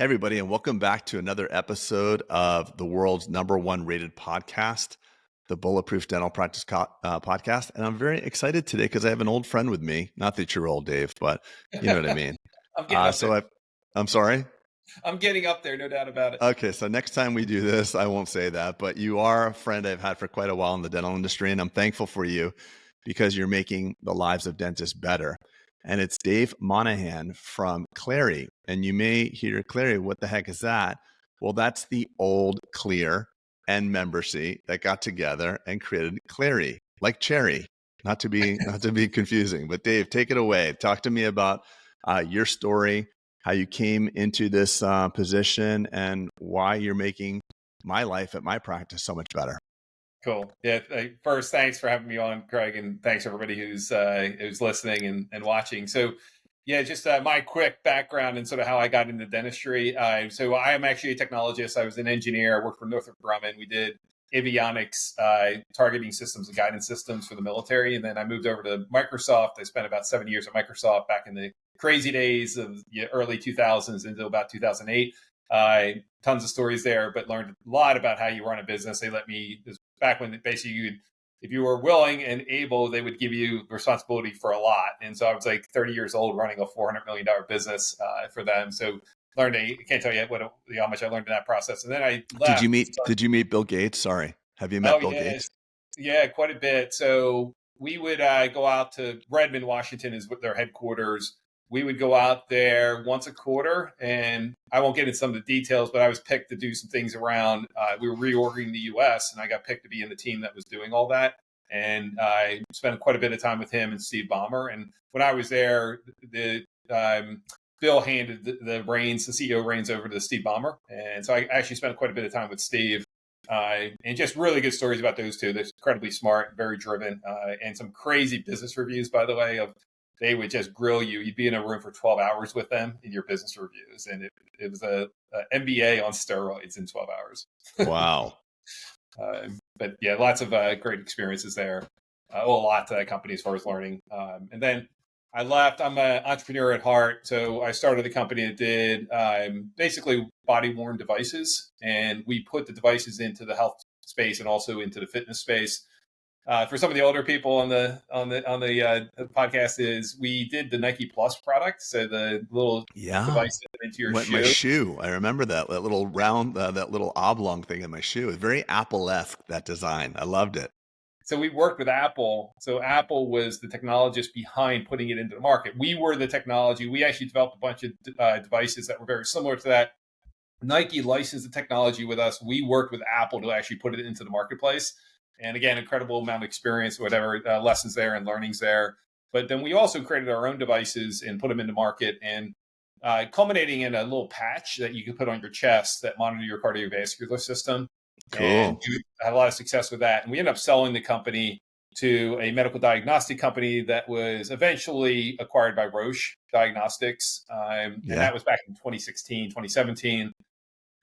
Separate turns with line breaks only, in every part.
Hey, everybody, and welcome back to another episode of the world's #1 rated podcast, the Bulletproof Dental Practice Podcast. And I'm very excited today because I have an old friend with me. Not that you're old, Dave, but you know what I mean.
I'm getting up there.
I'm sorry.
I'm getting up there, no doubt about it.
Okay, so next time we do this, I won't say that, but you are a friend I've had for quite a while in the dental industry, and I'm thankful for you because you're making the lives of dentists better. And it's Dave Monahan from Clerri. And you may hear Clerri, what the heck is that? Well, that's the old Clear and Membercy that got together and created Clerri, like cherry. Not to be confusing, but Dave, take it away. Talk to me about your story, how you came into this position, and why you're making my life at my practice so much better.
Cool. Yeah. First, thanks for having me on, Craig, and thanks everybody who's listening and watching. So, yeah, just my quick background and sort of how I got into dentistry. So I am actually a technologist. I was an engineer. I worked for Northrop Grumman. We did avionics, targeting systems and guidance systems for the military. And then I moved over to Microsoft. I spent about 7 years at Microsoft back in the crazy days of the early 2000s until about 2008. Tons of stories there, but learned a lot about how you run a business. They let me, this was back when basically if you were willing and able, they would give you responsibility for a lot. And so I was like 30 years old running a $400 million business for them. So learned, I can't tell you how much I learned in that process. And then I left.
Did you meet Bill Gates? Sorry. Have you met Bill Gates?
Yeah, quite a bit. So we would go out to Redmond, Washington is their headquarters. We would go out there once a quarter, and I won't get into some of the details, but I was picked to do some things around. We were reordering the U.S., and I got picked to be in the team that was doing all that. And I spent quite a bit of time with him and Steve Ballmer. And when I was there, Bill handed the CEO reins over to Steve Ballmer. And so I actually spent quite a bit of time with Steve. And just really good stories about those two. They're incredibly smart, very driven, and some crazy business reviews, by the way, they would just grill you. You'd be in a room for 12 hours with them in your business reviews. And it was a MBA on steroids in 12 hours.
Wow.
But yeah, lots of great experiences there. A lot to that company as far as learning. And then I left. I'm an entrepreneur at heart. So I started a company that did basically body-worn devices. And we put the devices into the health space and also into the fitness space. For some of the older people on the podcast, is we did the Nike Plus product, so the little device into your shoe.
My shoe, I remember that little round, that little oblong thing in my shoe. It was very Apple-esque, that design. I loved it.
So we worked with Apple. So Apple was the technologist behind putting it into the market. We were the technology. We actually developed a bunch of devices that were very similar to that. Nike licensed the technology with us. We worked with Apple to actually put it into the marketplace. And again, incredible amount of experience, whatever lessons there and learnings there. But then we also created our own devices and put them into market, and culminating in a little patch that you can put on your chest that monitor your cardiovascular system.
Cool.
And we had a lot of success with that. And we ended up selling the company to a medical diagnostic company that was eventually acquired by Roche Diagnostics. And that was back in 2016, 2017.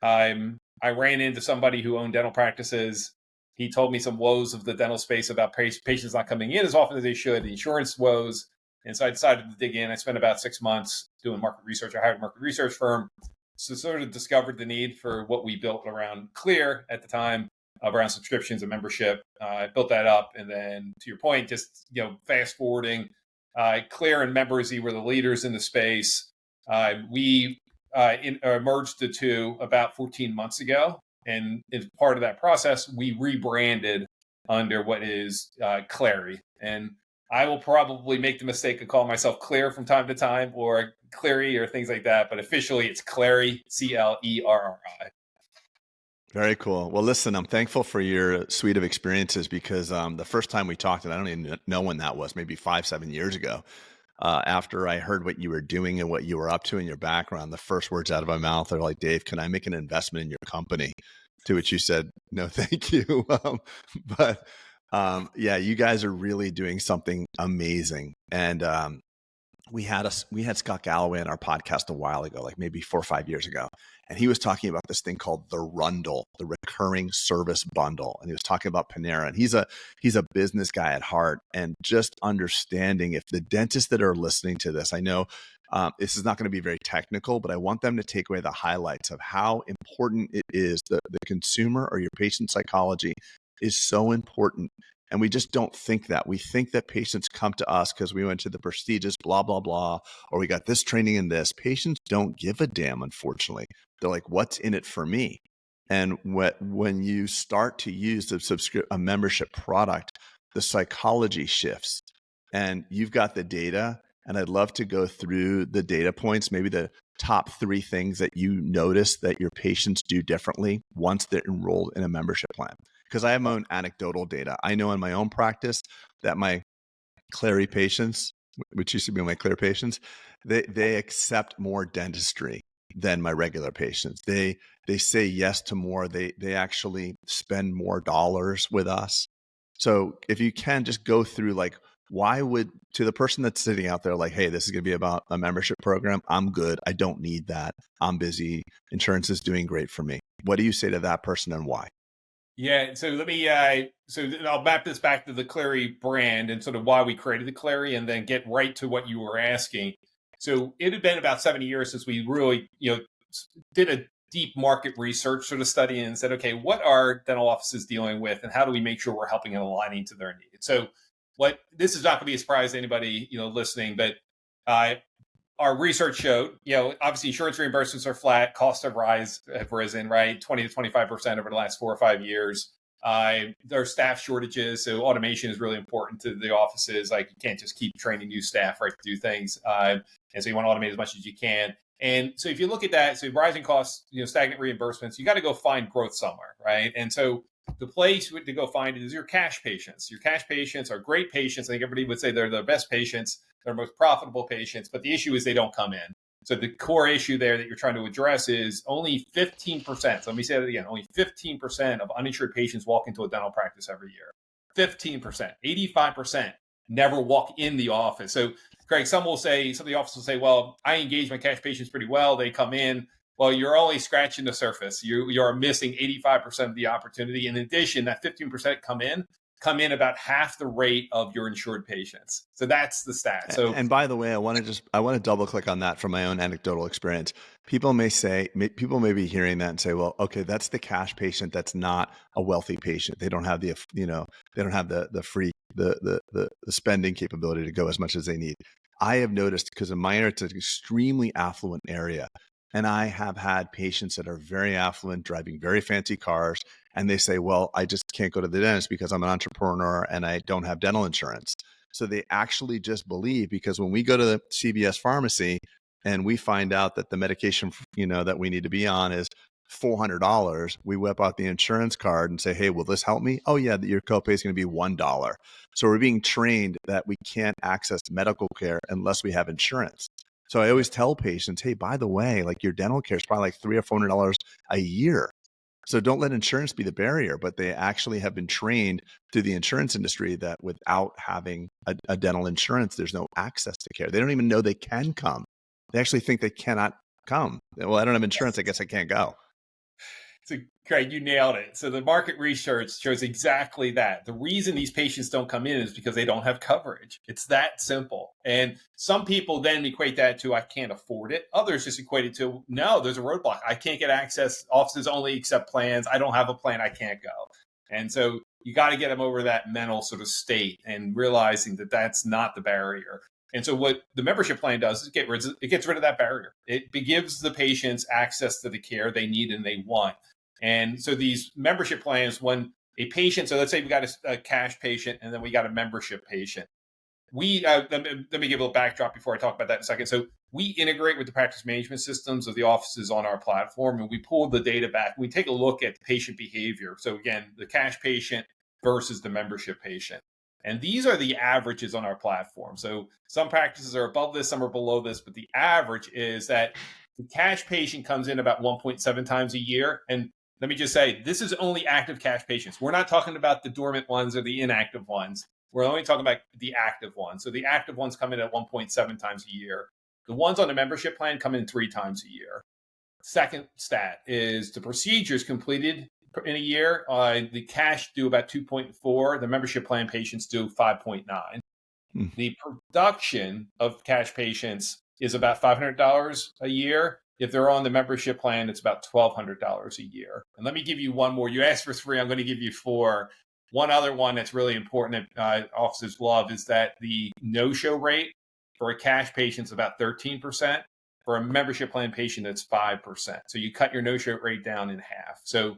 I ran into somebody who owned dental practices. He told me some woes of the dental space about patients not coming in as often as they should, the insurance woes. And so I decided to dig in. I spent about 6 months doing market research. I hired a market research firm. So sort of discovered the need for what we built around Clear at the time, around subscriptions and membership. I built that up. And then to your point, just fast forwarding, Clear and Memberzy were the leaders in the space. We merged the two about 14 months ago. And as part of that process, we rebranded under what is Clerri. And I will probably make the mistake of calling myself Clear from time to time, or Clerri, or things like that. But officially, it's Clerri, Clerri.
Very cool. Well, listen, I'm thankful for your suite of experiences because the first time we talked, and I don't even know when that was, maybe 5-7 years ago, after I heard what you were doing and what you were up to in your background, the first words out of my mouth are like, Dave, can I make an investment in your company? To which you said, no, thank you. Yeah, you guys are really doing something amazing. And we had Scott Galloway on our podcast a while ago, like maybe 4 or 5 years ago. And he was talking about this thing called the Rundle, the recurring service bundle. And he was talking about Panera. And he's a business guy at heart, and just understanding, if the dentists that are listening to this, I know This is not going to be very technical, but I want them to take away the highlights of how important it is. The consumer or your patient psychology is so important. And we just don't think that. We think that patients come to us because we went to the prestigious blah, blah, blah, or we got this training in this. Patients don't give a damn, unfortunately. They're like, what's in it for me? And when you start to use a membership product, the psychology shifts and you've got the data. And I'd love to go through the data points, maybe the top 3 things that you notice that your patients do differently once they're enrolled in a membership plan. Because I have my own anecdotal data. I know in my own practice that my Clerri patients, which used to be my Clear patients, they accept more dentistry than my regular patients. They say yes to more. They actually spend more dollars with us. So if you can just go through like, why would, to the person that's sitting out there like, hey, this is going to be about a membership program. I'm good. I don't need that. I'm busy. Insurance is doing great for me. What do you say to that person and why?
Yeah, so let me, so I'll map this back to the Clerri brand and sort of why we created the Clerri, and then get right to what you were asking. So it had been about 70 years since we really, did a deep market research sort of study and said, okay, what are dental offices dealing with, and how do we make sure we're helping and aligning to their needs? So this is not going to be a surprise to anybody, listening, but our research showed, obviously insurance reimbursements are flat, costs have risen, right? 20 to 25% over the last 4 or 5 years. There are staff shortages, so automation is really important to the offices. Like, you can't just keep training new staff, right, to do things. And so you want to automate as much as you can. And so if you look at that, so rising costs, stagnant reimbursements, you got to go find growth somewhere, right? And so the place to go find it is your cash patients. Your cash patients are great patients. I think everybody would say they're the best patients. They're most profitable patients, but the issue is they don't come in. So the core issue there that you're trying to address is only 15%. So let me say that again. Only 15% of uninsured patients walk into a dental practice every year. 15%, 85% never walk in the office. So Craig, some of the offices will say, well, I engage my cash patients pretty well. They come in. Well, you're only scratching the surface. You're missing 85% of the opportunity. In addition, that 15% come in about half the rate of your insured patients. So that's the stat. So,
and by the way, I want to double click on that from my own anecdotal experience. People may be hearing that and say, well, okay, that's the cash patient. That's not a wealthy patient. They don't have the free, the spending capability to go as much as they need. I have noticed, because in my area, it's an extremely affluent area. And I have had patients that are very affluent, driving very fancy cars. And they say, well, I just can't go to the dentist because I'm an entrepreneur and I don't have dental insurance. So they actually just believe, because when we go to the CVS pharmacy and we find out that the medication, that we need to be on is $400, we whip out the insurance card and say, hey, will this help me? Oh yeah, your copay is going to be $1. So we're being trained that we can't access medical care unless we have insurance. So I always tell patients, hey, by the way, like, your dental care is probably like $300 or $400 a year. So don't let insurance be the barrier. But they actually have been trained through the insurance industry that without having a dental insurance, there's no access to care. They don't even know they can come. They actually think they cannot come. Well, I don't have insurance. I guess I can't go.
So, Craig, you nailed it. So the market research shows exactly that. The reason these patients don't come in is because they don't have coverage. It's that simple. And some people then equate that to, I can't afford it. Others just equate it to, no, there's a roadblock. I can't get access. Offices only accept plans. I don't have a plan. I can't go. And so you got to get them over that mental sort of state and realizing that that's not the barrier. And so what the membership plan does is it gets rid of that barrier. It gives the patients access to the care they need and they want. And so these membership plans, when a patient, so let's say we got a cash patient and then we got a membership patient. Let me give a little backdrop before I talk about that in a second. So we integrate with the practice management systems of the offices on our platform, and we pull the data back. We take a look at patient behavior. So again, the cash patient versus the membership patient. And these are the averages on our platform. So some practices are above this, some are below this, but the average is that the cash patient comes in about 1.7 times a year. And let me just say, this is only active cash patients. We're not talking about the dormant ones or the inactive ones. We're only talking about the active ones. So the active ones come in at 1.7 times a year. The ones on the membership plan come in 3 times a year. Second stat is the procedures completed in a year. The cash do about 2.4. The membership plan patients do 5.9. The production of cash patients is about $500 a year. If they're on the membership plan, it's about $1,200 a year. And let me give you one more. You asked for 3, I'm going to give you 4. One other one that's really important that offices love is that the no-show rate for a cash patient is about 13%. For a membership plan patient, it's 5%. So you cut your no-show rate down in half. So,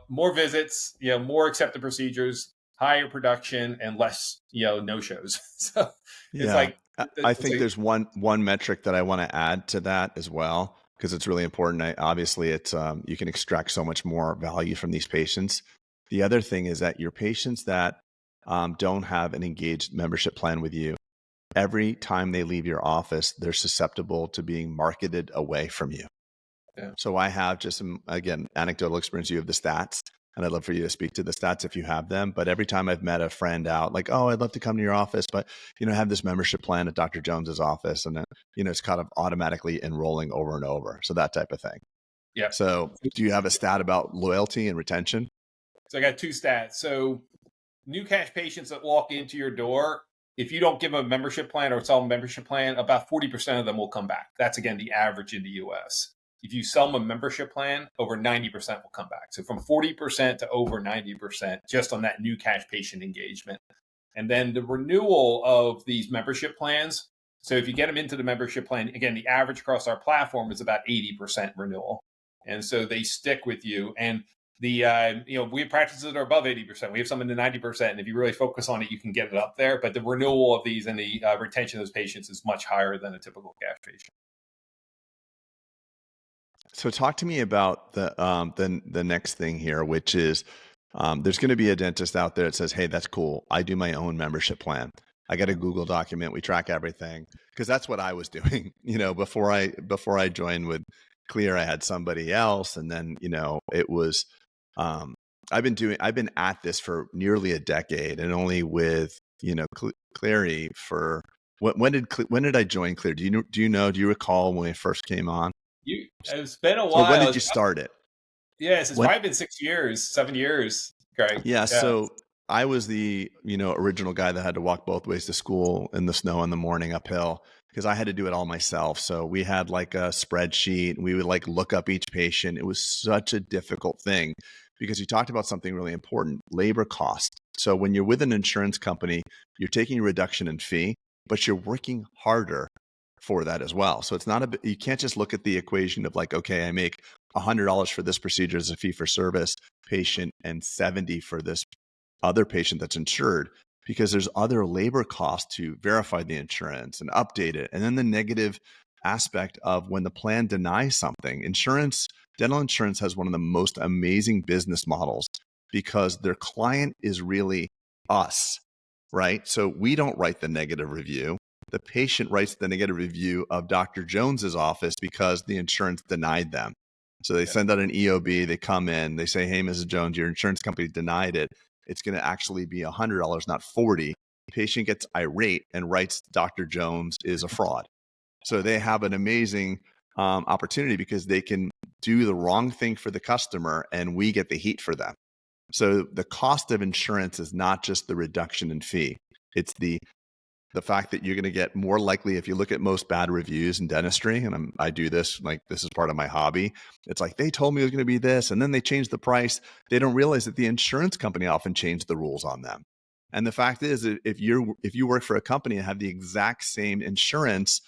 more visits, more accepted procedures, higher production, and less, no-shows. So it's like,
I think there's one metric that I want to add to that as well, because it's really important. Obviously, it's you can extract so much more value from these patients. The other thing is that your patients that don't have an engaged membership plan with you, every time they leave your office, they're susceptible to being marketed away from you.
Yeah.
So I have just some, again, anecdotal experience. You have the stats, and I'd love for you to speak to the stats if you have them. But every time I've met a friend out, like, oh, I'd love to come to your office, but, I have this membership plan at Dr. Jones's office. And then, it's kind of automatically enrolling over and over. So that type of thing.
Yeah.
So do you have a stat about loyalty and retention?
So I got 2 stats. So new cash patients that walk into your door, if you don't give them a membership plan or sell them a membership plan, about 40% of them will come back. That's, again, the average in the US. If you sell them a membership plan, over 90% will come back. So from 40% to over 90% just on that new cash patient engagement. And then the renewal of these membership plans. So if you get them into the membership plan, again, the average across our platform is about 80% renewal. And so they stick with you. And we have practices that are above 80%. We have some in the 90%. And if you really focus on it, you can get it up there. But the renewal of these and the retention of those patients is much higher than a typical cash patient.
So talk to me about the next thing here, which is there's going to be a dentist out there that says, hey, that's cool. I do my own membership plan. I got a Google document. We track everything, because that's what I was doing. Before I joined with Clerri, I had somebody else, and then it was I've been at this for nearly a decade, and only with Clerri for when did I join Clerri? Do you recall when we first came on?
It's been a while.
So when did you start it?
Yes, it's probably been 6 years, 7 years, Greg.
Yeah. So I was the, original guy that had to walk both ways to school in the snow in the morning uphill, because I had to do it all myself. So we had like a spreadsheet. We would like look up each patient. It was such a difficult thing, because you talked about something really important, labor cost. So when you're with an insurance company, you're taking a reduction in fee, but you're working harder for that as well. So it's not you can't just look at the equation of like, okay, I make $100 for this procedure as a fee for service patient and 70 for this other patient that's insured, because there's other labor costs to verify the insurance and update it. And then the negative aspect of when the plan denies something. Dental insurance has one of the most amazing business models, because their client is really us, right? So we don't write the negative review. The patient writes the negative review of Dr. Jones's office because the insurance denied them. So they send out an EOB, they come in, they say, hey, Mrs. Jones, your insurance company denied it. It's going to actually be $100, not $40. Patient gets irate and writes Dr. Jones is a fraud. So they have an amazing opportunity, because they can do the wrong thing for the customer and we get the heat for them. So the cost of insurance is not just the reduction in fee. It's the fact that you're going to get more likely, if you look at most bad reviews in dentistry, and I do this, like this is part of my hobby. It's like, they told me it was going to be this, and then they changed the price. They don't realize that the insurance company often changed the rules on them. And the fact is, if you work for a company and have the exact same insurance,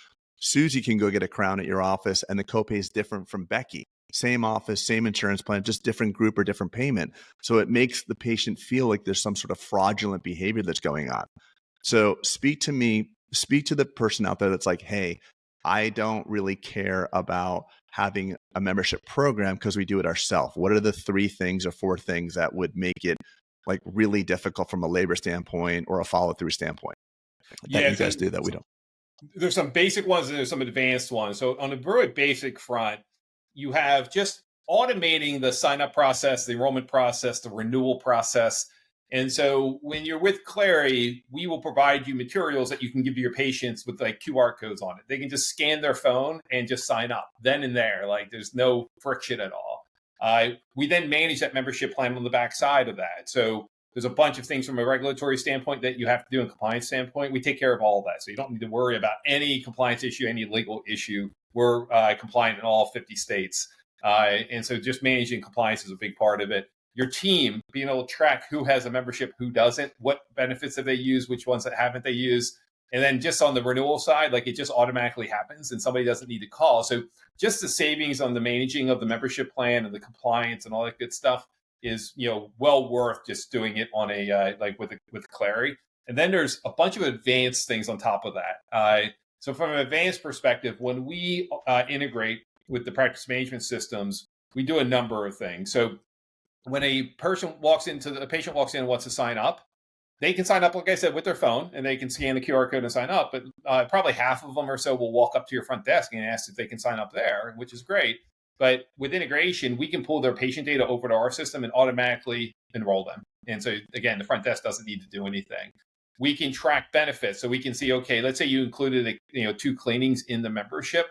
Susie can go get a crown at your office and the copay is different from Becky. Same office, same insurance plan, just different group or different payment. So it makes the patient feel like there's some sort of fraudulent behavior that's going on. So speak to the person out there that's like, hey, I don't really care about having a membership program because we do it ourselves. What are the 3 things or 4 things that would make it like really difficult from a labor standpoint or a follow-through standpoint that you guys do that we don't?
There's some basic ones and there's some advanced ones. So on a very basic front, you have just automating the sign-up process, the enrollment process, the renewal process. And so when you're with Clerri, we will provide you materials that you can give to your patients with like QR codes on it. They can just scan their phone and just sign up then and there. Like there's no friction at all. We then manage that membership plan on the back side of that. So There's a bunch of things from a regulatory standpoint that you have to do in compliance standpoint. We take care of all of that. So you don't need to worry about any compliance issue, any legal issue. We're compliant in all 50 states. And so just managing compliance is a big part of it. Your team, being able to track who has a membership, who doesn't, what benefits have they used, which ones that haven't they used. And then just on the renewal side, like it just automatically happens and somebody doesn't need to call. So just the savings on the managing of the membership plan and the compliance and all that good stuff is, well worth just doing it on a like with Clerri. And then there's a bunch of advanced things on top of that. So from an advanced perspective, when we integrate with the practice management systems, we do a number of things. So when a patient walks in and wants to sign up, they can sign up, like I said, with their phone, and they can scan the QR code and sign up. But probably half of them or so will walk up to your front desk and ask if they can sign up there, which is great. But with integration, we can pull their patient data over to our system and automatically enroll them. And so, again, the front desk doesn't need to do anything. We can track benefits. So we can see, okay, let's say you included 2 cleanings in the membership.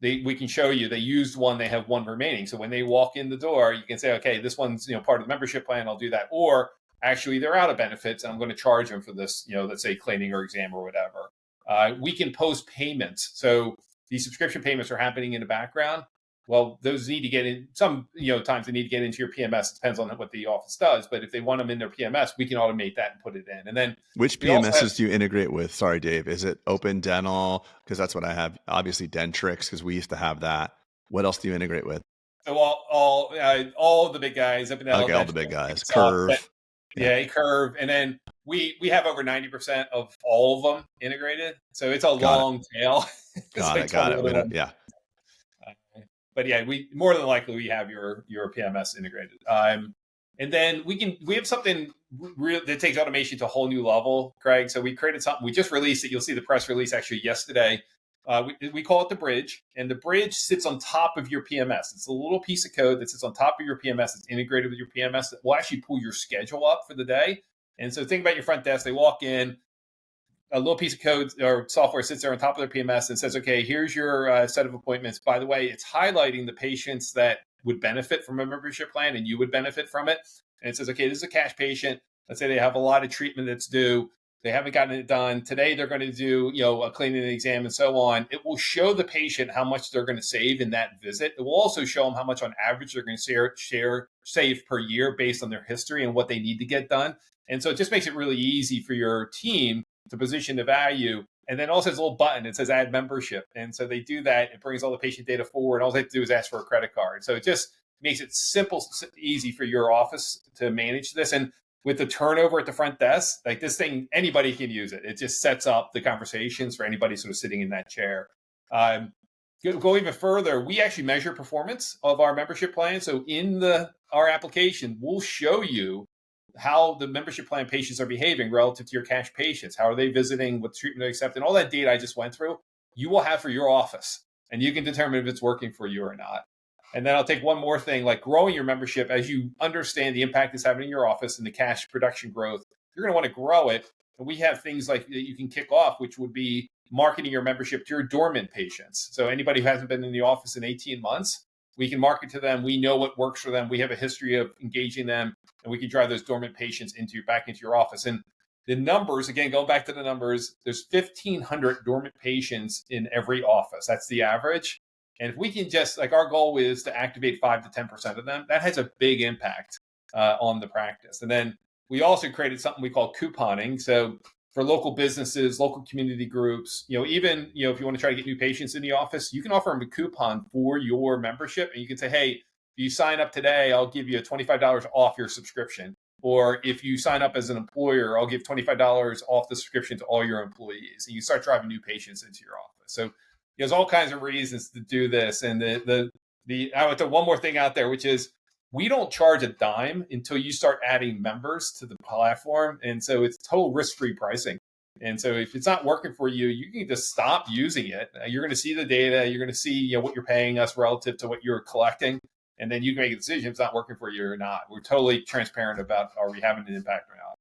We can show you they used one, they have one remaining. So when they walk in the door, you can say, okay, this one's part of the membership plan, I'll do that. Or actually they're out of benefits and I'm going to charge them for this, let's say cleaning or exam or whatever. We can post payments. So these subscription payments are happening in the background. Well, those need to get in some, times they need to get into your PMS. It depends on what the office does. But if they want them in their PMS, we can automate that and put it in. And then
which PMSs do you integrate with? Sorry, Dave. Is it Open Dental? Because that's what I have. Obviously Dentrix, because we used to have that. What else do you integrate with?
So all the big guys, Open Dental.
Okay, all the big guys. Curve.
Yeah, Curve. And then we have over 90% of all of them integrated. So it's a long tail.
Got it. Yeah.
But yeah, we more than likely we have your PMS integrated. And then we have something that takes automation to a whole new level, Craig. So we created something. We just released it. You'll see the press release actually yesterday. We call it the bridge, and the bridge sits on top of your PMS. It's a little piece of code that sits on top of your PMS. It's integrated with your PMS that will actually pull your schedule up for the day. And so think about your front desk. They walk in, a little piece of code or software sits there on top of their PMS and says, okay, here's your set of appointments. By the way, it's highlighting the patients that would benefit from a membership plan and you would benefit from it. And it says, okay, this is a cash patient. Let's say they have a lot of treatment that's due. They haven't gotten it done. Today, they're going to do, a cleaning exam and so on. It will show the patient how much they're going to save in that visit. It will also show them how much on average they're going to save per year based on their history and what they need to get done. And so it just makes it really easy for your team to position the value. And then also has a little button. It says add membership. And so they do that. It brings all the patient data forward. All they have to do is ask for a credit card. So it just makes it simple, easy for your office to manage this. And with the turnover at the front desk, like this thing, anybody can use it. It just sets up the conversations for anybody sort of sitting in that chair. Go even further, we actually measure performance of our membership plan. So in our application, we'll show you how the membership plan patients are behaving relative to your cash patients. How are they visiting? What treatment they accept? And all that data I just went through, you will have for your office. And you can determine if it's working for you or not. And then I'll take one more thing, like growing your membership. As you understand the impact it's having in your office and the cash production growth, you're going to want to grow it. And we have things like that you can kick off, which would be marketing your membership to your dormant patients. So anybody who hasn't been in the office in 18 months, we can market to them. We know what works for them. We have a history of engaging them, and we can drive those dormant patients back into your office. And the numbers, again, going back to the numbers, there's 1,500 dormant patients in every office. That's the average. And if we can just, our goal is to activate 5 to 10% of them, that has a big impact on the practice. And then we also created something we call couponing. So for local businesses, local community groups, even, if you want to try to get new patients in the office, you can offer them a coupon for your membership. And you can say, hey, if you sign up today, I'll give you $25 off your subscription. Or if you sign up as an employer, I'll give $25 off the subscription to all your employees. And you start driving new patients into your office. So there's all kinds of reasons to do this. And I would throw one more thing out there, which is we don't charge a dime until you start adding members to the platform. And so it's total risk-free pricing. And so if it's not working for you, you can just stop using it. You're going to see the data. You're going to see what you're paying us relative to what you're collecting. And then you can make a decision if it's not working for you or not. We're totally transparent about are we having an impact or not.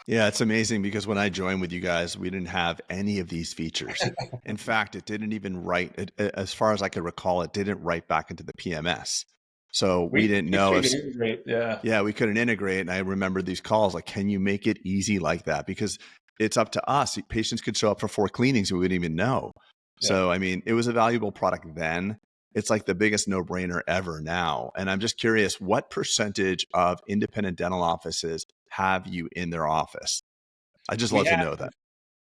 Yeah, it's amazing because when I joined with you guys, we didn't have any of these features. In fact, it didn't even write, as far as I could recall, it didn't write back into the PMS. So we didn't
We
know
couldn't
if,
integrate. Yeah.
yeah, we couldn't integrate. And I remember these calls like, can you make it easy like that? Because it's up to us. Patients could show up for 4 cleanings and we wouldn't even know.
Yeah.
So, I mean, it was a valuable product then. It's like the biggest no-brainer ever now. And I'm just curious, what percentage of independent dental offices have you in their office? I just
We
love to
have
know that.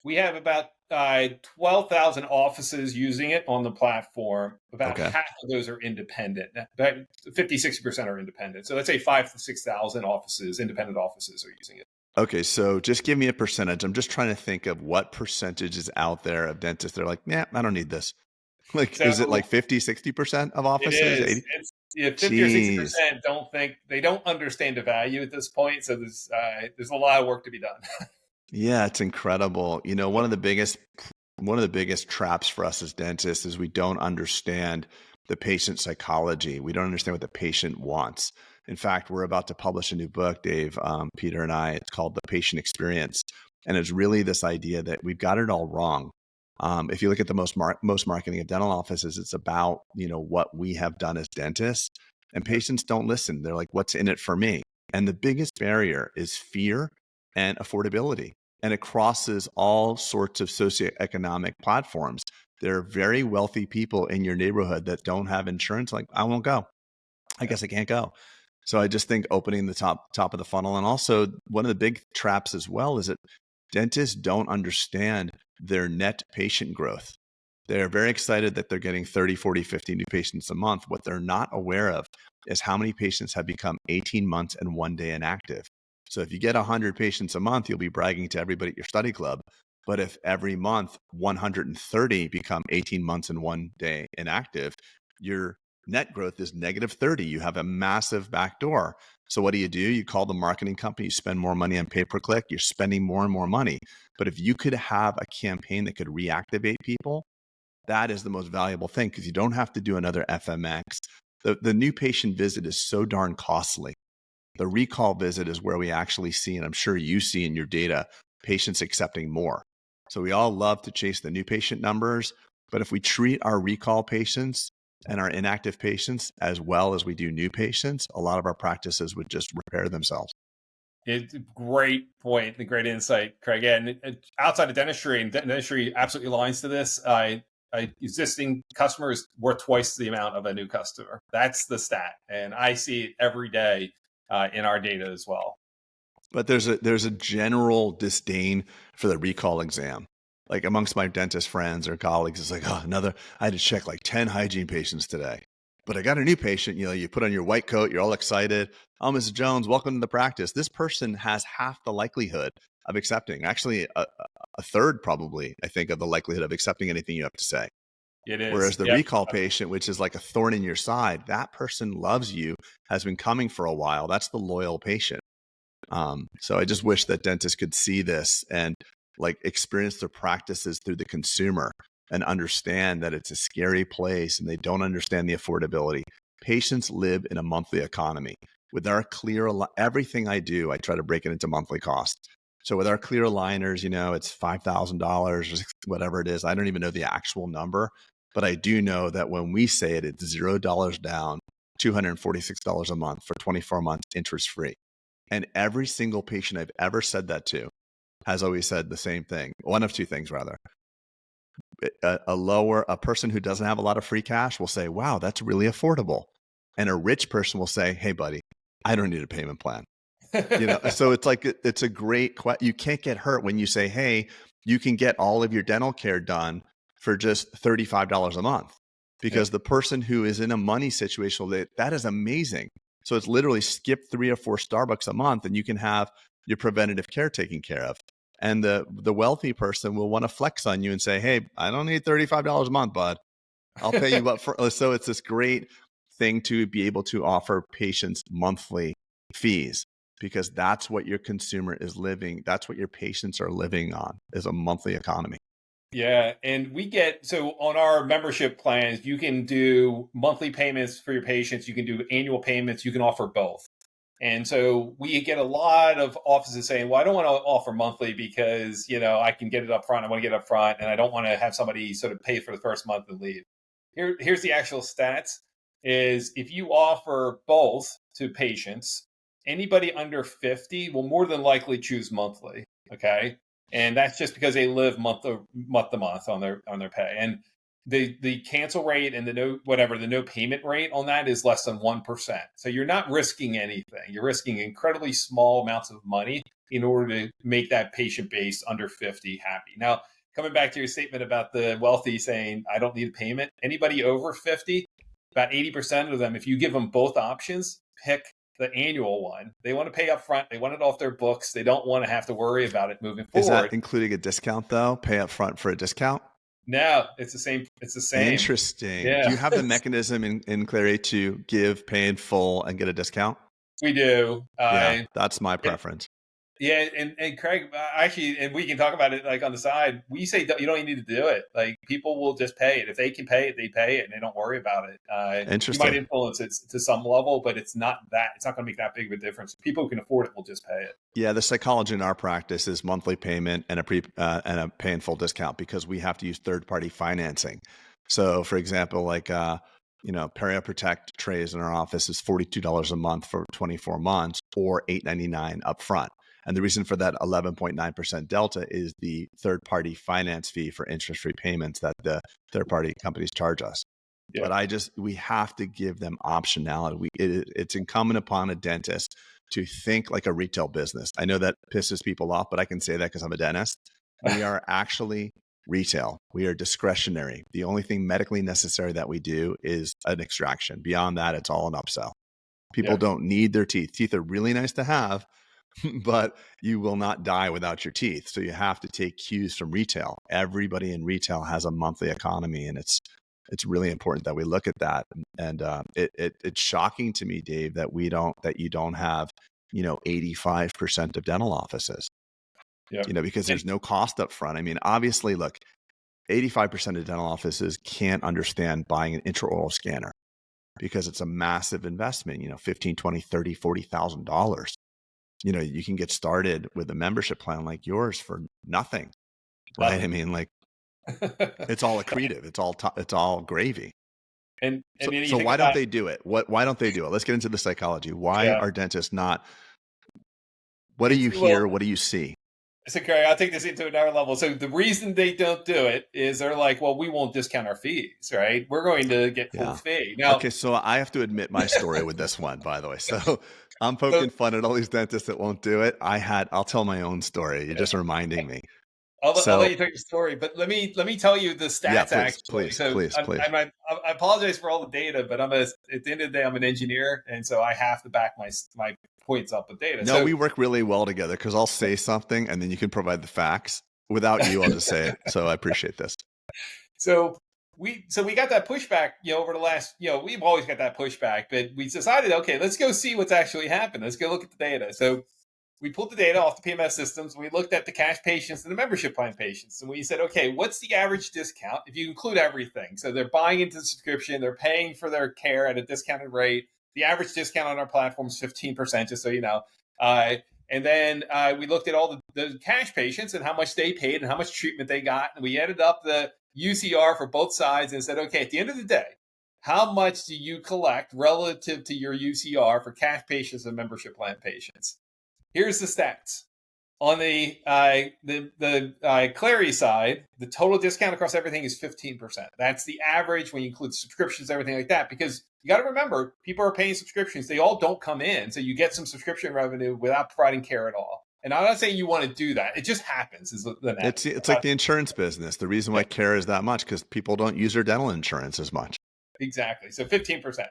we have about 12,000 offices using it on the platform. About
Okay.
half of those are independent. About 50-60% are independent. So let's say 5,000 to 6,000 offices, independent offices, are using it.
Okay, so just give me a percentage. I'm just trying to think of what percentage is out there of dentists. They're like, nah, I don't need this. Like,
So
is it like 50, 60% of
it
offices?
is.
80?
It's, yeah, 50 or
Jeez.
60% don't understand the value at this point. So there's a lot of work to be done.
Yeah, it's incredible. You know, one of the biggest traps for us as dentists is we don't understand the patient psychology. We don't understand what the patient wants. In fact, we're about to publish a new book, Dave, Peter and I. It's called The Patient Experience, and it's really this idea that we've got it all wrong. If you look at the most marketing of dental offices, it's about what we have done as dentists, and patients don't listen. They're like, "What's in it for me?" And the biggest barrier is fear and affordability, and it crosses all sorts of socioeconomic platforms. There are very wealthy people in your neighborhood that don't have insurance. Like, I won't go. I
Yeah.
guess I can't go. So I just think opening the top of the funnel, and also one of the big traps as well is that dentists don't understand their net patient growth. They're very excited that they're getting 30, 40, 50 new patients a month. What they're not aware of is how many patients have become 18 months and 1 day inactive. So if you get 100 patients a month, you'll be bragging to everybody at your study club. But if every month 130 become 18 months and 1 day inactive, your net growth is negative 30. You have a massive backdoor. So what do? You call the marketing company, you spend more money on pay-per-click, you're spending more and more money. But if you could have a campaign that could reactivate people, that is the most valuable thing, because you don't have to do another FMX. The new patient visit is so darn costly. The recall visit is where we actually see, and I'm sure you see in your data, patients accepting more. So we all love to chase the new patient numbers, but if we treat our recall patients and our inactive patients as well as we do new patients, a lot of our practices would just repair themselves.
It's a great point, a great insight, Craig. And outside of dentistry, and dentistry absolutely aligns to this. Existing customers worth twice the amount of a new customer. That's the stat, and I see it every day in our data as well.
But there's a general disdain for the recall exam. Like amongst my dentist friends or colleagues, it's like, oh, I had to check like 10 hygiene patients today. But I got a new patient, you put on your white coat, you're all excited. Oh, Mrs. Jones, welcome to the practice. This person has half the likelihood of accepting, actually a third probably, I think, of the likelihood of accepting anything you have to say.
It is.
Whereas the
Yep.
recall patient, which is like a thorn in your side, that person loves you, has been coming for a while. That's the loyal patient. So I just wish that dentists could see this and like experience their practices through the consumer and understand that it's a scary place and they don't understand the affordability. Patients live in a monthly economy. With our everything I do, I try to break it into monthly costs. So with our clear aligners, it's $5,000 or whatever it is. I don't even know the actual number, but I do know that when we say it, it's $0 down, $246 a month for 24 months interest free. And every single patient I've ever said that to has always said the same thing. One of two things, rather. A person who doesn't have a lot of free cash will say, wow, that's really affordable. And a rich person will say, hey, buddy, I don't need a payment plan. So it's like, it's a great question. You can't get hurt when you say, hey, you can get all of your dental care done for just $35 a month, because
Yep.
the person who is in a money situation, that is amazing. So it's literally skip 3 or 4 Starbucks a month and you can have your preventative care taken care of. And the wealthy person will want to flex on you and say, hey, I don't need $35 a month, bud. I'll pay you up for. So it's this great thing to be able to offer patients monthly fees, because that's what your consumer is living. That's what your patients are living on, is a monthly economy.
Yeah, and so on our membership plans, you can do monthly payments for your patients. You can do annual payments. You can offer both. And so we get a lot of offices saying, well, I don't want to offer monthly because, I can get it up front. I want to get it up front and I don't want to have somebody sort of pay for the first month and leave. Here's the actual stats. is if you offer both to patients, anybody under 50 will more than likely choose monthly. Okay. And that's just because they live month to month on their pay. And the cancel rate and the no payment rate on that is less than 1%. So you're not risking anything. You're risking incredibly small amounts of money in order to make that patient base under 50 happy. Now, coming back to your statement about the wealthy saying, I don't need a payment, anybody over 50, about 80% of them, if you give them both options, pick the annual one. They want to pay up front. They want it off their books. They don't want to have to worry about it moving
Is that
forward.
including a discount though? Pay up front for a discount?
No, it's the same. It's the same.
Interesting. Do
Yeah.
you have the mechanism in Clerri to give, pay in full, and get a discount?
We do.
Yeah, that's my preference.
Yeah, and Craig, actually, and we can talk about it like on the side. We say you don't even need to do it. Like people will just pay it if they can pay it, they pay it, and they don't worry about it.
Interesting.
You might influence it to some level, but it's not going to make that big of a difference. People who can afford it will just pay it.
Yeah, the psychology in our practice is monthly payment and a pay in full discount because we have to use third party financing. So, for example, like Perio Protect trays in our office is $42 a month for 24 months or $8.99 upfront. And the reason for that 11.9% delta is the third-party finance fee for interest-free payments that the third-party companies charge us. Yeah. But we have to give them optionality. It's incumbent upon a dentist to think like a retail business. I know that pisses people off, but I can say that because I'm a dentist. We are actually retail. We are discretionary. The only thing medically necessary that we do is an extraction. Beyond that, it's all an upsell. People don't need their teeth. Teeth are really nice to have, but you will not die without your teeth. So you have to take cues from retail. Everybody in retail has a monthly economy, and it's really important that we look at that. And it's shocking to me, Dave, that you don't have 85% of dental offices. Because there's no cost up front. I mean, obviously, look, 85% of dental offices can't understand buying an intraoral scanner because it's a massive investment. $15, $20, $30, $40,000. You can get started with a membership plan like yours for nothing, right? I mean, like it's all accretive. It's all gravy.
And
so why don't they do it? Why don't they do it? Let's get into the psychology. Why are dentists not? What do you hear? What do you see?
So, Craig, I'll take this into another level. So the reason they don't do it is they're like, well, we won't discount our fees, right? We're going to get full fee. Now,
okay, so I have to admit my story with this one, by the way. So I'm poking fun at all these dentists that won't do it. I'll tell my own story. You're just reminding me.
I'll let you tell your story, but let me tell you the stats.
Please.
I apologize for all the data, but at the end of the day, I'm an engineer, and so I have to back my points up with data.
No, we work really well together because I'll say something and then you can provide the facts. Without you, I'll just say it. So I appreciate this.
So we got that pushback, over the last, we've always got that pushback, but we decided, okay, let's go see what's actually happened. Let's go look at the data. So we pulled the data off the PMS systems. We looked at the cash patients and the membership plan patients. And we said, okay, what's the average discount if you include everything? So they're buying into the subscription. They're paying for their care at a discounted rate. The average discount on our platform is 15%, just so you know. And then we looked at all the cash patients and how much they paid and how much treatment they got. And we added up the UCR for both sides and said, okay, at the end of the day, how much do you collect relative to your UCR for cash patients and membership plan patients? Here's the stats. On the Clerri side, the total discount across everything is 15%. That's the average when you include subscriptions, everything like that, because you got to remember, people are paying subscriptions. They all don't come in. So you get some subscription revenue without providing care at all. And I'm not saying you want to do that. It just happens.
It's like the insurance business. The reason why care is that much because people don't use their dental insurance as much.
Exactly. So 15%.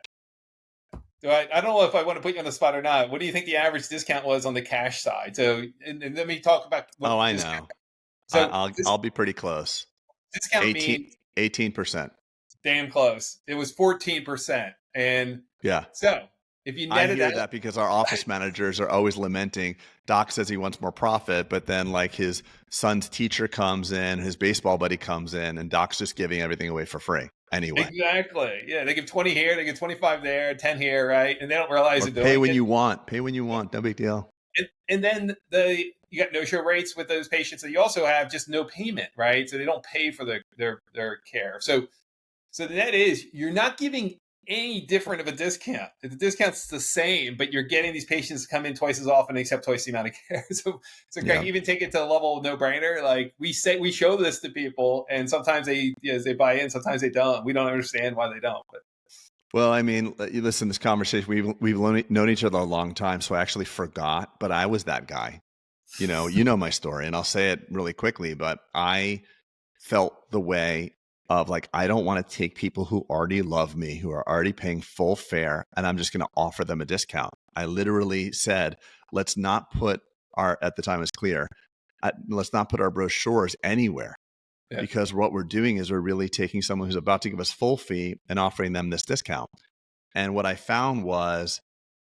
So I don't know if I want to put you on the spot or not. What do you think the average discount was on the cash side? So, and let me talk about.
I know. So I'll be pretty close.
Discount
18%.
Damn close. It was 14%, and so if you net it out,
that because our office managers are always lamenting. Doc says he wants more profit, but then like his son's teacher comes in, his baseball buddy comes in, and Doc's just giving everything away for free. Anyway.
Exactly. Yeah, they give 20 here, they give 25 there, 10 here, right? And they don't realize it.
Pay when you want. Pay when you want. No big deal.
And then you got no-show rates with those patients. So you also have just no payment, right? So they don't pay for their care. So the net is you're not giving any different of a discount. The discount's the same, but you're getting these patients to come in twice as often, except twice the amount of care. So Greg, even take it to a level of no brainer. Like we show this to people, and sometimes they buy in, sometimes they don't. We don't understand why they don't. But
well, I mean, you listen, this conversation, we've known each other a long time, so I actually forgot, but I was that guy. You know my story, and I'll say it really quickly, but I felt the way of like, I don't want to take people who already love me, who are already paying full fare, and I'm just going to offer them a discount. I literally said, let's not put at the time it was Clear, let's not put our brochures anywhere. Yeah. Because what we're doing is we're really taking someone who's about to give us full fee and offering them this discount. And what I found was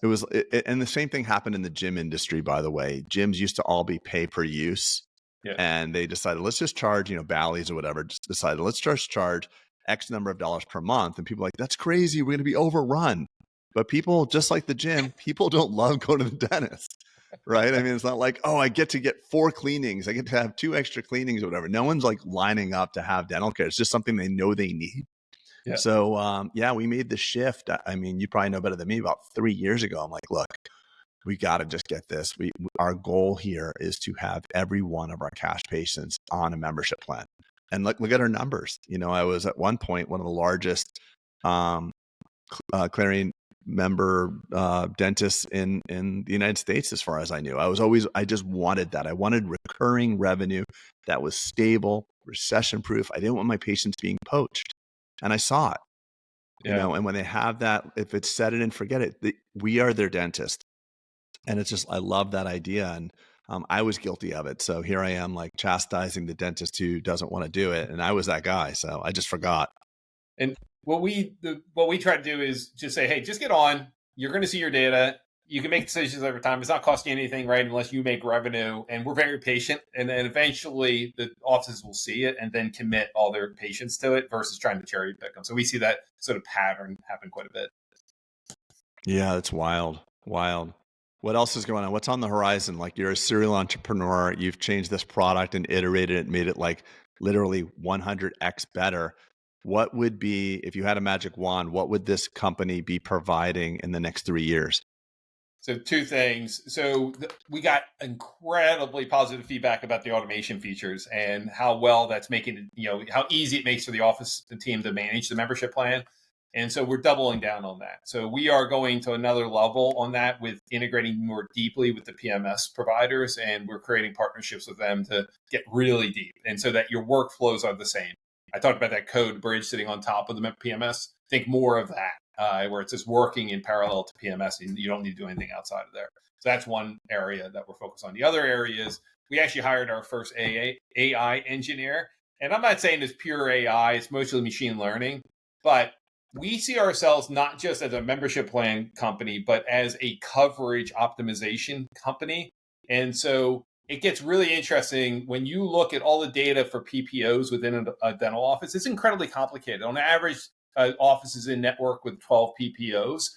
and the same thing happened in the gym industry, by the way. Gyms used to all be pay per use. Yeah. And they decided, let's just charge, Bally's or whatever, just decided, let's just charge X number of dollars per month. And people are like, that's crazy. We're going to be overrun. But people, just like the gym, people don't love going to the dentist, right? I mean, it's not like, oh, I get to get 4 cleanings. I get to have 2 extra cleanings or whatever. No one's like lining up to have dental care. It's just something they know they need. Yeah. So, we made the shift. I mean, you probably know better than me. About 3 years ago, I'm like, look, we got to just get this. Our goal here is to have every one of our cash patients on a membership plan. And look at our numbers. I was at one point one of the largest Clerri member dentists in the United States, as far as I knew. I just wanted that. I wanted recurring revenue that was stable, recession proof. I didn't want my patients being poached. And I saw it, and when they have that, if it's set it and forget it, we are their dentist. And it's just, I love that idea. And I was guilty of it. So here I am, like chastising the dentist who doesn't want to do it. And I was that guy. So I just forgot.
And what we try to do is just say, hey, just get on. You're going to see your data. You can make decisions over time. It's not costing you anything, right? Unless you make revenue. And we're very patient. And then eventually the offices will see it and then commit all their patients to it versus trying to cherry pick them. So we see that sort of pattern happen quite a bit.
Yeah, it's wild. Wild. What else is going on? What's on the horizon? Like, you're a serial entrepreneur. You've changed this product and iterated it, made it like literally 100x better. What would be, if you had a magic wand, what would this company be providing in the next 3 years?
So 2 things. So we got incredibly positive feedback about the automation features and how well that's making it, how easy it makes for the office team to manage the membership plan. And so we're doubling down on that. So we are going to another level on that with integrating more deeply with the PMS providers, and we're creating partnerships with them to get really deep. And so that your workflows are the same. I talked about that code bridge sitting on top of the PMS. Think more of that, where it's just working in parallel to PMS and you don't need to do anything outside of there. So that's one area that we're focused on. The other area is we actually hired our first AI engineer. And I'm not saying it's pure AI, it's mostly machine learning, but we see ourselves not just as a membership plan company, but as a coverage optimization company. And so it gets really interesting when you look at all the data for PPOs within a dental office. It's incredibly complicated. On average, office is in network with 12 PPOs.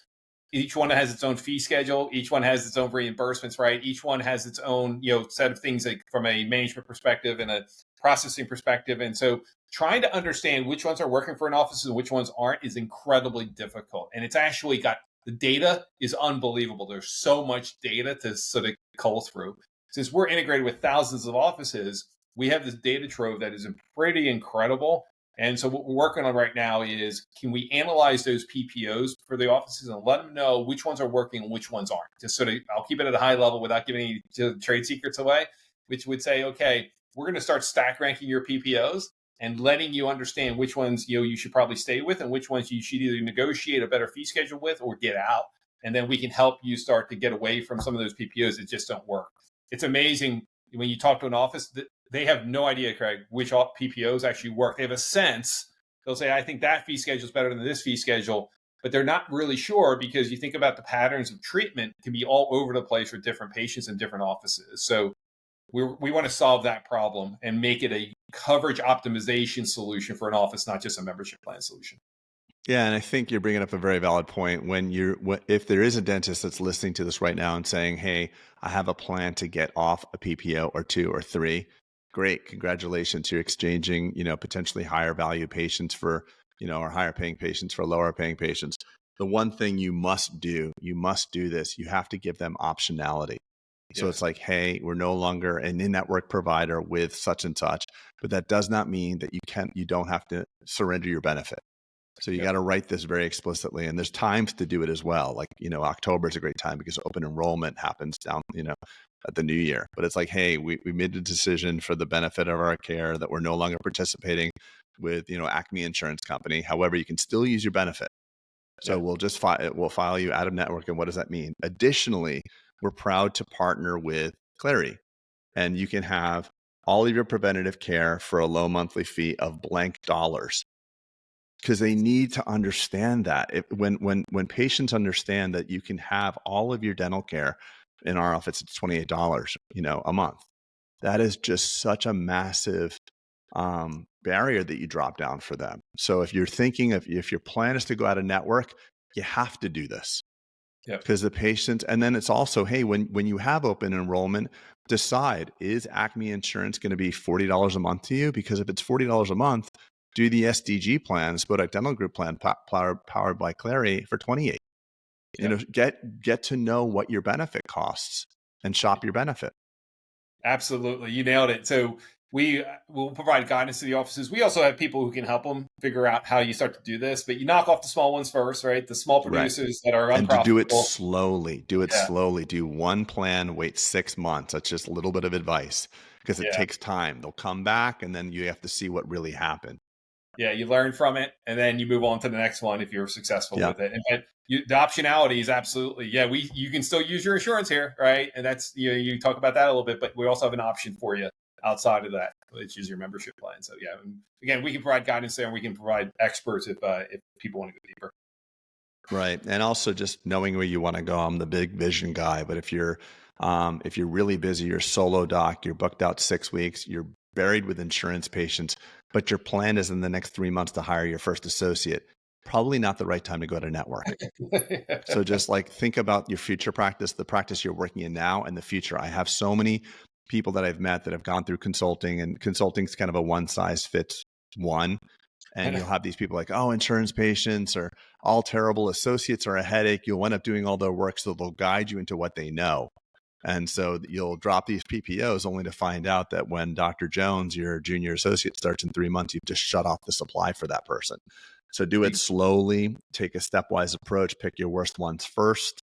Each one has its own fee schedule. Each one has its own reimbursements, right? Each one has its own, set of things like from a management perspective and a processing perspective. And so trying to understand which ones are working for an office and which ones aren't is incredibly difficult. And it's actually the data is unbelievable. There's so much data to sort of cull through. Since we're integrated with thousands of offices, we have this data trove that is pretty incredible. And so what we're working on right now is, can we analyze those PPOs for the offices and let them know which ones are working and which ones aren't? Just sort of, I'll keep it at a high level without giving any trade secrets away, which would say, okay, we're going to start stack ranking your PPOs and letting you understand which ones you should probably stay with and which ones you should either negotiate a better fee schedule with or get out. And then we can help you start to get away from some of those PPOs that just don't work. It's amazing when you talk to an office, they have no idea, Craig, which PPOs actually work. They have a sense. They'll say, I think that fee schedule is better than this fee schedule, but they're not really sure because you think about the patterns of treatment can be all over the place for different patients in different offices. So we want to solve that problem and make it a coverage optimization solution for an office, not just a membership plan solution.
Yeah, and I think you're bringing up a very valid point. If there is a dentist that's listening to this right now and saying, "Hey, I have a plan to get off a PPO or 2 or 3," great, congratulations! You're exchanging, potentially higher value patients for, or higher paying patients for lower paying patients. the one thing you must do this. You have to give them optionality. So it's
Yes.
like, hey, we're no longer an in-network provider with such and such, but that does not mean that you don't have to surrender your benefit. So you got
Yep.
to write this very explicitly, and there's times to do it as well. Like, October is a great time because open enrollment happens down, at the new year. But it's like, hey, we made the decision for the benefit of our care that we're no longer participating with, Acme Insurance Company. However, you can still use your benefit. So
Yeah.
we'll file you out of network. And what does that mean? Additionally, we're proud to partner with Clerri, and you can have all of your preventative care for a low monthly fee of blank dollars, because they need to understand that when patients understand that you can have all of your dental care in our office, it's $28, a month. That is just such a massive barrier that you drop down for them. So if you're thinking if your plan is to go out of network, you have to do this,
Yep.
because the patient, and then it's also, hey, when you have open enrollment, decide, is Acme Insurance going to be $40 a month to you? Because if it's $40 a month, do the SDG plan, Spodak Dental Group plan, powered by Clerri, for 28.
Yep.
Get to know what your benefit costs and shop your benefit.
Absolutely. You nailed it. So we will provide guidance to the offices. We also have people who can help them figure out how you start to do this, but you knock off the small ones first, right? The small
Right.
producers that are
And to do it
unprofitable.
slowly.
Yeah.
Do one plan, wait 6 months. That's just a little bit of advice, because it
Yeah.
takes time. They'll come back, and then you have to see what really happened.
Yeah. You learn from it and then you move on to the next one if you're successful
Yeah.
with it. And but the optionality is absolutely, yeah, you can still use your insurance here, right? And that's, you talk about that a little bit, but we also have an option for you outside of that, which is your membership plan. So yeah, and again, we can provide guidance there, and we can provide experts if people want to go deeper.
Right. And also just knowing where you want to go. I'm the big vision guy, but if you're really busy, you're solo doc, you're booked out 6 weeks, you're buried with insurance patients, but your plan is in the next 3 months to hire your first associate, probably not the right time to go to network. So just like think about your future practice, the practice you're working in now, and the future. I have so many people that I've met that have gone through consulting, and consulting is kind of a one size fits one. And you'll have these people like, oh, insurance patients are all terrible. Associates are a headache. You'll end up doing all their work, so they'll guide you into what they know. And so you'll drop these PPOs only to find out that when Dr. Jones, your junior associate, starts in 3 months, you've just shut off the supply for that person. So do it slowly, take a stepwise approach, pick your worst ones first,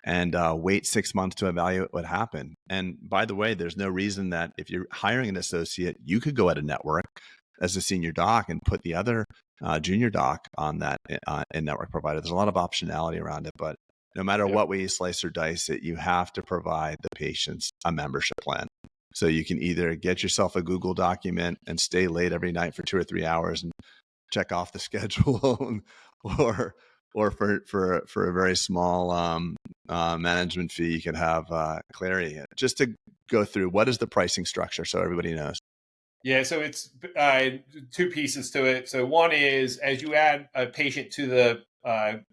and wait 6 months to evaluate what happened. And by the way, there's no reason that if you're hiring an associate, you could go at a network as a senior doc and put the other junior doc on that in-network provider. There's a lot of optionality around it, but no matter what way you slice or dice it, you have to provide the patients a membership plan. So you can either get yourself a Google document and stay late every night for 2 or 3 hours and check off the schedule, or for a very small management fee, you can have Clerri. Just to go through, what is the pricing structure so everybody knows?
Yeah, so it's two pieces to it. So one is, as you add a patient to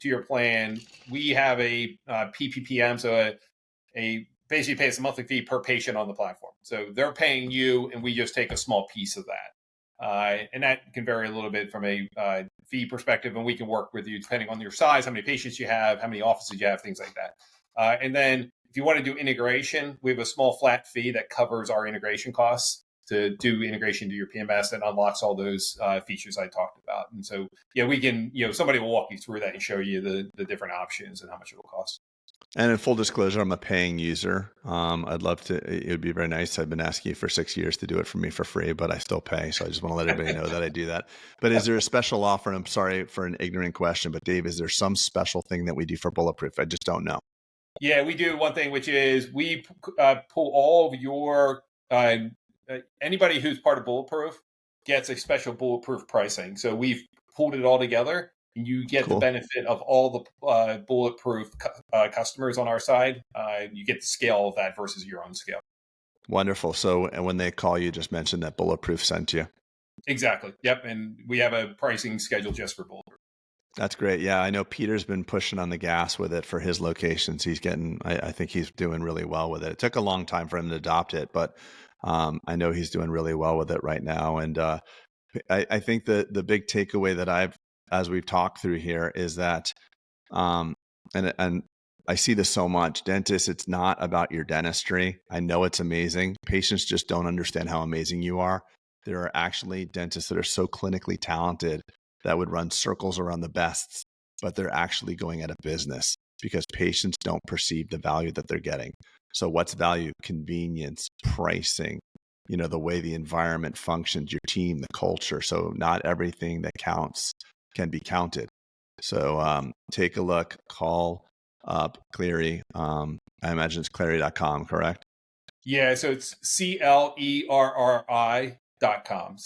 your plan, we have a PPPM, so a basically pays a monthly fee per patient on the platform. So they're paying you, and we just take a small piece of that. And that can vary a little bit from a fee perspective, and we can work with you depending on your size, how many patients you have, how many offices you have, things like that. And then if you want to do integration, we have a small flat fee that covers our integration costs to do integration to your PMS that unlocks all those features I talked about. And so, yeah, we can, somebody will walk you through that and show you the different options and how much it will cost.
And in full disclosure, I'm a paying user. I'd love to, it would be very nice. I've been asking you for 6 years to do it for me for free, but I still pay. So I just want to let everybody know that I do that. But is there a special offer? And I'm sorry for an ignorant question, but Dave, is there some special thing that we do for Bulletproof? I just don't know.
Yeah, we do one thing, which is we pull all of your, anybody who's part of Bulletproof gets a special Bulletproof pricing. So we've pulled it all together, and you get the benefit of all the Bulletproof customers on our side. You get the scale of that versus your own scale.
Wonderful. So, and when they call you, just mention that Bulletproof sent you.
Exactly. Yep. And we have a pricing schedule just for Bulletproof.
That's great. Yeah, I know Peter's been pushing on the gas with it for his locations. He's getting, I think he's doing really well with it. It took a long time for him to adopt it, but I know he's doing really well with it right now. And I think the big takeaway that as we've talked through here is that And I see this so much. Dentists, it's not about your dentistry. I know it's amazing. Patients just don't understand how amazing you are. There are actually dentists that are so clinically talented that would run circles around the best, but they're actually going out of business because patients don't perceive the value that they're getting. So what's value? Convenience, pricing, the way the environment functions, your team, the culture. So not everything that counts can be counted. So take a look, call up Clerri. I imagine it's Clerri.com, correct?
Yeah, so it's Clerri.com. Clerri.com.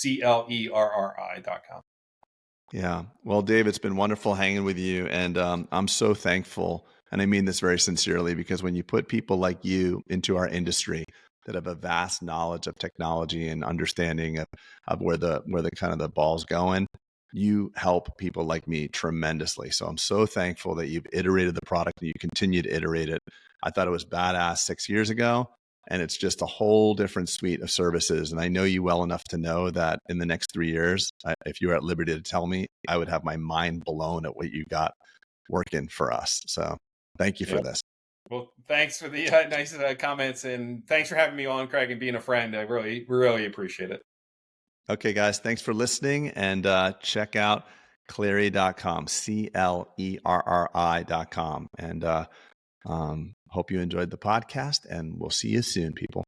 Yeah. Well, Dave, it's been wonderful hanging with you. And I'm so thankful. And I mean this very sincerely, because when you put people like you into our industry that have a vast knowledge of technology and understanding of where the kind of the ball's going, you help people like me tremendously. So I'm so thankful that you've iterated the product and you continue to iterate it. I thought it was badass 6 years ago, and it's just a whole different suite of services. And I know you well enough to know that in the next 3 years, if you were at liberty to tell me, I would have my mind blown at what you got working for us. So thank you for this.
Well, thanks for the nice comments, and thanks for having me on, Craig, and being a friend. I really appreciate it.
Okay, guys, thanks for listening, and check out Clerri.com, Clerri.com. And hope you enjoyed the podcast, and we'll see you soon, people.